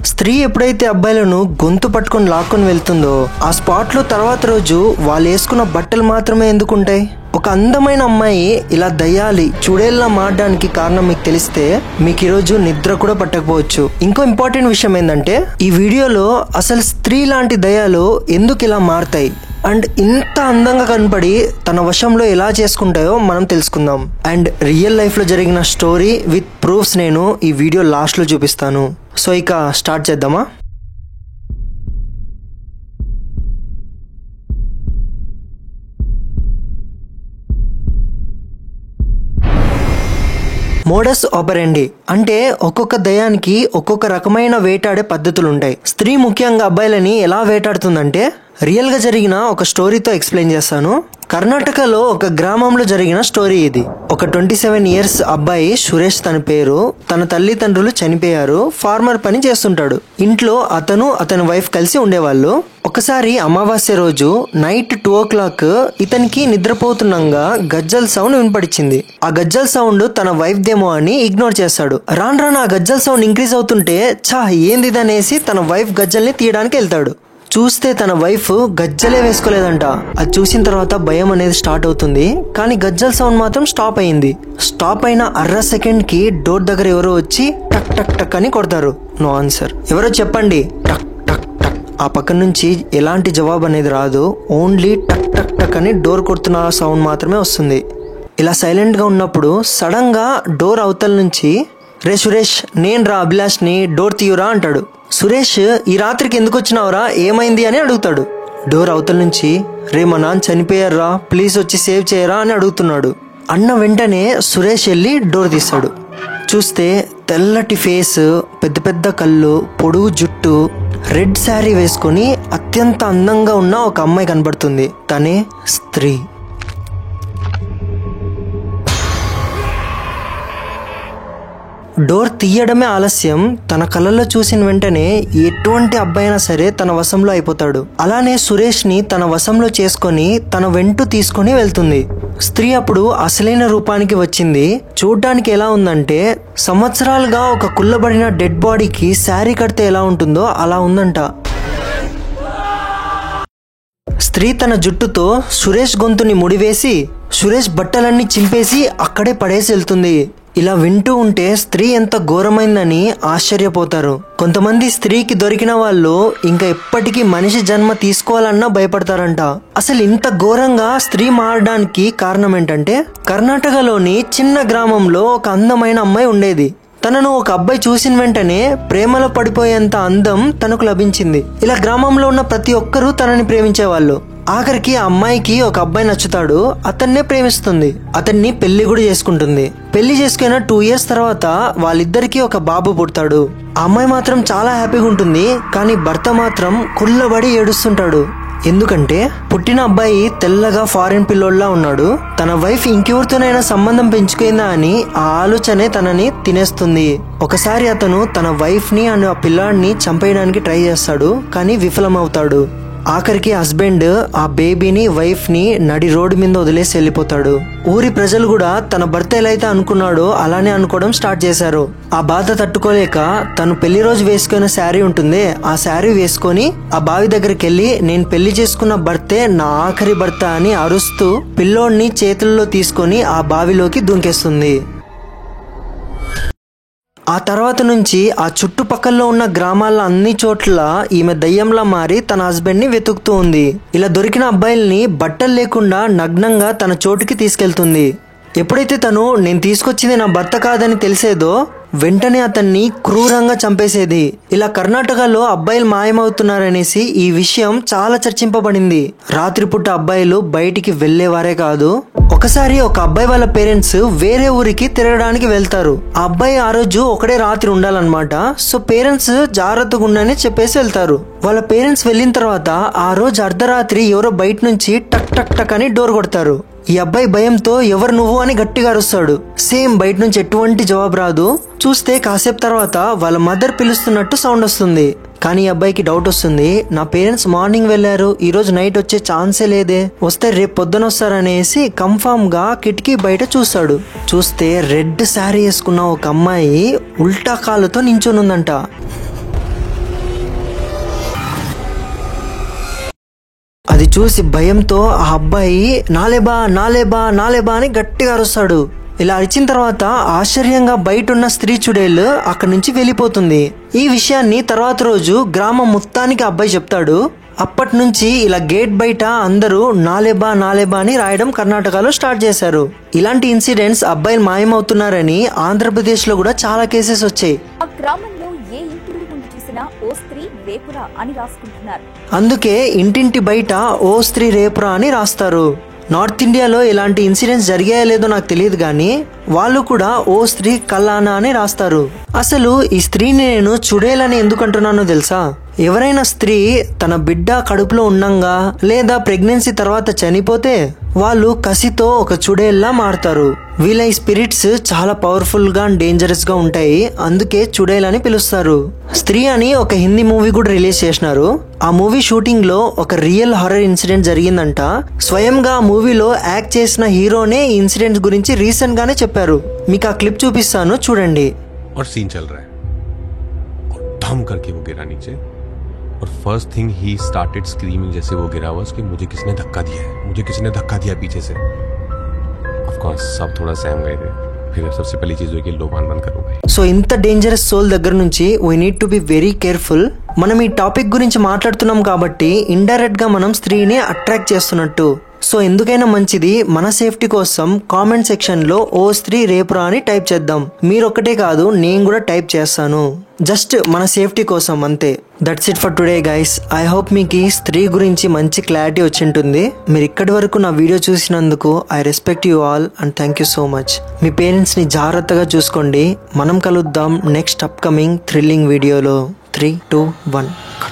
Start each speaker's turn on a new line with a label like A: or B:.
A: స్త్రీ ఎప్పుడైతే అబ్బాయిలను గొంతు పట్టుకొని లాక్కొని వెళ్తుందో ఆ స్పాట్ లో తర్వాత రోజు వాళ్ళు వేసుకున్న బట్టలు మాత్రమే ఎందుకుంటాయి? ఒక అందమైన అమ్మాయి ఇలా దయ్యాలి చూడేలా మారడానికి కారణం మీకు తెలిస్తే మీకు ఈరోజు నిద్ర కూడా పట్టకపోవచ్చు. ఇంకో ఇంపార్టెంట్ విషయం ఏంటంటే ఈ వీడియోలో అసలు స్త్రీ లాంటి దయ్యాలు ఎందుకు ఇలా మారుతాయి అండ్ ఇంత అందంగా కనపడి తన వశంలో ఎలా చేసుకుంటాయో మనం తెలుసుకుందాం. అండ్ రియల్ లైఫ్ లో జరిగిన స్టోరీ విత్ ప్రూఫ్స్ నేను ఈ వీడియో లాస్ట్ లో చూపిస్తాను. సో ఇక స్టార్ట్ చేద్దామా? మోడస్ ఆపరెండి అంటే ఒక్కొక్క దయానికి ఒక్కొక్క రకమైన వేటాడే పద్ధతులు ఉంటాయి. స్త్రీ ముఖ్యంగా అబ్బాయిలని ఎలా వేటాడుతుందంటే రియల్ గా జరిగిన ఒక స్టోరీతో ఎక్స్ప్లెయిన్ చేస్తాను. కర్ణాటకలో ఒక గ్రామంలో జరిగిన స్టోరీ ఇది. ఒక 27 years అబ్బాయి సురేష్ తన పేరు. తన తల్లిదండ్రులు చనిపోయారు. ఫార్మర్ పని చేస్తుంటాడు. ఇంట్లో అతను అతని వైఫ్ కలిసి ఉండేవాళ్ళు. ఒకసారి అమావాస్య రోజు నైట్ 2 o'clock ఇతనికి నిద్రపోతుండగా గజ్జల్ సౌండ్ వినపడిచింది. ఆ గజ్జల్ సౌండ్ తన వైఫ్ దేమో అని ఇగ్నోర్ చేస్తాడు. రాను రాను ఆ గజ్జల్ సౌండ్ ఇంక్రీజ్ అవుతుంటే ఏందిదనేసి తన వైఫ్ గజ్జల్ని తీయడానికి వెళ్తాడు. చూస్తే తన వైఫ్ గజ్జలే వేసుకోలేదంట. అది చూసిన తర్వాత భయం అనేది స్టార్ట్ అవుతుంది. కానీ గజ్జల్ సౌండ్ మాత్రం స్టాప్ అయింది. స్టాప్ అయిన అర్ర సెకండ్ కి డోర్ దగ్గర ఎవరో వచ్చి టక్ టక్ టక్ అని కొడతారు. No answer. ఎవరో చెప్పండి టక్ టక్ టక్. ఆ పక్క నుంచి ఎలాంటి జవాబు అనేది రాదు. ఓన్లీ టక్ టక్ టక్ అని డోర్ కొడుతున్న సౌండ్ మాత్రమే వస్తుంది. ఇలా సైలెంట్ గా ఉన్నప్పుడు సడన్ గా డోర్ అవతల నుంచి రే సురేష్, నేను రా అభిలాష్ ని, డోర్ తీయురా అంటాడు. సురేష్ ఈ రాత్రికి ఎందుకు వచ్చినావురా, ఏమైంది అని అడుగుతాడు. డోర్ అవతల నుంచి రే మా నాన్న చనిపోయారా, ప్లీజ్ వచ్చి సేవ్ చేయరా అని అడుగుతున్నాడు. అన్న వెంటనే సురేష్ వెళ్ళి డోర్ తీస్తాడు. చూస్తే తెల్లటి ఫేస్, పెద్ద పెద్ద కళ్ళు, పొడుగు జుట్టు, రెడ్ శారీ వేసుకొని అత్యంత అందంగా ఉన్న ఒక అమ్మాయి కనబడుతుంది. తనే స్త్రీ. డోర్ తీయడమే ఆలస్యం. తన కళ్ళల్లో చూసిన వెంటనే ఎటువంటి అబ్బాయి అయినా సరే తన వశంలో అయిపోతాడు. అలానే సురేష్ ని తన వశంలో చేసుకొని తన వెంట తీసుకొని వెళ్తుంది. స్త్రీ అప్పుడు అసలైన రూపానికి వచ్చింది. చూడ్డానికి ఎలా ఉందంటే సంవత్సరాలుగా ఒక కుళ్ళబడిన డెడ్ బాడీకి శారీ కడితే ఎలా ఉంటుందో అలా ఉందంట. స్త్రీ తన జుట్టుతో సురేష్ గొంతుని ముడివేసి సురేష్ బట్టలన్నీ చింపేసి అక్కడే పడేసి వెళ్తుంది. ఇలా వింటూ ఉంటే స్త్రీ ఎంత ఘోరమైందని ఆశ్చర్యపోతారు. కొంతమంది స్త్రీకి దొరికిన వాళ్ళు ఇంకా ఎప్పటికీ మనిషి జన్మ తీసుకోవాలన్నా భయపడతారంట. అసలు ఇంత ఘోరంగా స్త్రీ మారడానికి కారణం ఏంటంటే కర్ణాటకలోని చిన్న గ్రామంలో ఒక అందమైన అమ్మాయి ఉండేది. తనను ఒక అబ్బాయి చూసిన వెంటనే ప్రేమలో పడిపోయేంత అందం తనకు లభించింది. ఇలా గ్రామంలో ఉన్న ప్రతి ఒక్కరూ తనని ప్రేమించేవాళ్ళు. ఆఖరికి ఆ అమ్మాయికి ఒక అబ్బాయి నచ్చుతాడు. అతన్నే ప్రేమిస్తుంది. అతన్ని పెళ్లి కూడా చేసుకుంటుంది. పెళ్లి చేసుకున్న 2 years తర్వాత వాళ్ళిద్దరికి ఒక బాబు పుడతాడు. ఆ అమ్మాయి మాత్రం చాలా హ్యాపీగా ఉంటుంది. కానీ భర్త మాత్రం కుళ్ళబడి ఏడుస్తుంటాడు. ఎందుకంటే పుట్టిన అబ్బాయి తెల్లగా ఫారిన్ పిల్లోడ్లా ఉన్నాడు. తన వైఫ్ ఇంకెవరితోనైనా సంబంధం పెంచుకుందా అని ఆ ఆలోచనే తనని తినేస్తుంది. ఒకసారి అతను తన వైఫ్ ని అండ్ ఆ పిల్లాడిని చంపేయడానికి ట్రై చేస్తాడు. కానీ విఫలమవుతాడు. ఆఖరికి హస్బెండ్ ఆ బేబీని వైఫ్ ని నడి రోడ్డు మీద వదిలేసి వెళ్ళిపోతాడు. ఊరి ప్రజలు కూడా తన భర్త ఎలా అయితే అనుకున్నాడో అలానే అనుకోవడం స్టార్ట్ చేశారు. ఆ బాధ తట్టుకోలేక తను పెళ్లి రోజు వేసుకున్న శారీ ఉంటుంది, ఆ శారీ వేసుకొని ఆ బావి దగ్గరికి వెళ్ళి నేను పెళ్లి చేసుకున్న భర్తే నా ఆఖరి భర్త అని అరుస్తూ పిల్లోడిని చేతుల్లో తీసుకొని ఆ బావిలోకి దూకేస్తుంది. ఆ తర్వాత నుంచి ఆ చుట్టుపక్కల ఉన్న గ్రామాల అన్ని చోట్ల ఈమె దయ్యంలా మారి తన హస్బెండ్ ని వెతుకుతూ ఉంది. ఇలా దొరికిన అబ్బాయిల్ని బట్టలు లేకుండా నగ్నంగా తన చోటుకి తీసుకెళ్తుంది. ఎప్పుడైతే తను నేను తీసుకొచ్చింది నా భర్త కాదని తెలిసేదో వెంటనే అతన్ని క్రూరంగా చంపేసేది. ఇలా కర్ణాటకలో అబ్బాయిలు మాయమవుతున్నారనేసి ఈ విషయం చాలా చర్చింపబడింది. రాత్రిపూట అబ్బాయిలు బయటికి వెళ్లేవారే కాదు. ఒకసారి ఒక అబ్బాయి వాళ్ళ పేరెంట్స్ వేరే ఊరికి తిరగడానికి వెళ్తారు. ఆ అబ్బాయి ఆ రోజు ఒకడే రాత్రి ఉండాలన్నమాట. సో పేరెంట్స్ జాగ్రత్తగా ఉండని చెప్పేసి వెళ్తారు. వాళ్ళ పేరెంట్స్ వెళ్ళిన తర్వాత ఆ రోజు అర్ధరాత్రి ఎవరో బయట నుంచి టక్ టక్ టక్ అని డోర్ కొడతారు. ఈ అబ్బాయి భయంతో ఎవరు నువ్వు అని గట్టిగా అరుస్తాడు. సేమ్ బయట నుంచి ఎటువంటి జవాబు రాదు. చూస్తే కాసేపు తర్వాత వాళ్ళ మదర్ పిలుస్తున్నట్టు సౌండ్ వస్తుంది. కానీ ఈ అబ్బాయికి డౌట్ వస్తుంది. నా పేరెంట్స్ మార్నింగ్ వెళ్లారు, ఈ రోజు నైట్ వచ్చే ఛాన్సే లేదే, వస్తే రేపు పొద్దున వస్తారనేసి కన్ఫర్మ్ గా కిటికీ బయట చూస్తాడు. చూస్తే రెడ్ శారీ వేసుకున్న ఒక అమ్మాయి ఉల్టా కాలుతో నించునుందంట. అది చూసి భయంతో ఆ అబ్బాయి నాలేబా నాలేబా నాలేబా అని గట్టిగా అరుస్తాడు. ఇలా అరిచిన తర్వాత ఆశ్చర్యంగా బయట ఉన్న స్త్రీ చుడేలు అక్కడి నుంచి వెళ్ళిపోతుంది. ఈ విషయాన్ని తర్వాత రోజు గ్రామం మొత్తానికి అబ్బాయి చెప్తాడు. అప్పటి నుంచి ఇలా గేట్ బయట అందరూ నాలేబా నాలేబా అని రాయడం కర్ణాటకలో స్టార్ట్ చేశారు. ఇలాంటి ఇన్సిడెంట్స్ అబ్బాయిలు మాయమవుతున్నారని ఆంధ్రప్రదేశ్ లో కూడా చాలా కేసెస్ వచ్చాయి. అందుకే ఇంటింటి బయట ఓ స్త్రీ రేపురా అని రాస్తారు. నార్త్ ఇండియాలో ఇలాంటి ఇన్సిడెంట్స్ జరిగాయో లేదో నాకు తెలియదు కానీ వాళ్ళు కూడా ఓ స్త్రీ కల్లానా అని రాస్తారు. అసలు ఈ స్త్రీని నేను చుడేలని ఎందుకు అంటున్నానో తెలుసా? ఎవరైనా స్త్రీ తన బిడ్డ కడుపులో ఉండంగా లేదా ప్రెగ్నెన్సీ తర్వాత చనిపోతే వాళ్ళు కసితో ఒక చుడేల్లా మారుతారు. వీళ్ళ ఈ స్పిరిట్స్ చాలా పవర్ఫుల్ గా డేంజరస్ గా ఉంటాయి. అందుకే చుడేల్ అని పిలుస్తారు. స్త్రీ అని ఒక హిందీ మూవీ కూడా రిలీజ్ చేసినారు. ఆ మూవీ షూటింగ్ లో ఒక రియల్ హారర్ ఇన్సిడెంట్ జరిగిందంట. స్వయంగా ఆ మూవీలో యాక్ట్ చేసిన హీరోనే ఈ ఇన్సిడెంట్ గురించి రీసెంట్ గానే చెప్పారు. మీకు ఆ క్లిప్ చూపిస్తాను, చూడండి.
B: और सीन चल रहा है और धम करके वो गिरा नीचे और first thing he started screaming जैसे वो गिरा हुआ कि मुझे किसने धक्का दिया है, मुझे किसने धक्का दिया पीछे से। ऑफ कोर्स सब थोड़ा सहम गए थे। फिर सबसे पहली चीज हुई कि लोबान बंद करो भाई.
A: సో ఇంత డేంజరస్ సోల్ దగ్గర నుంచి we need to be very careful. మనం ఈ టాపిక్ గురించి మాట్లాడుతున్నాం కాబట్టి ఇండైరెక్ట్ గా మనం స్త్రీని అట్రాక్ట్ చేస్తున్నట్టు. సో ఎందుకైనా మంచిది మన సేఫ్టీ కోసం కామెంట్ సెక్షన్ లో ఓ స్త్రీ రేపురా అని టైప్ చేద్దాం. మీరొక్కటే కాదు, నేను కూడా టైప్ చేస్తాను. జస్ట్ మన సేఫ్టీ కోసం అంతే. That's it for today guys. I hope మీకు ఈ స్త్రీ గురించి మంచి క్లారిటీ వచ్చింటుంది. మీరు ఇక్కడి వరకు నా వీడియో చూసినందుకు I respect you all and thank you so much. Me parents ని జాగ్రత్తగా చూసుకోండి. మనం కలుద్దాం నెక్స్ట్ అప్కమింగ్ థ్రిల్లింగ్ వీడియోలో. 3, 2, 1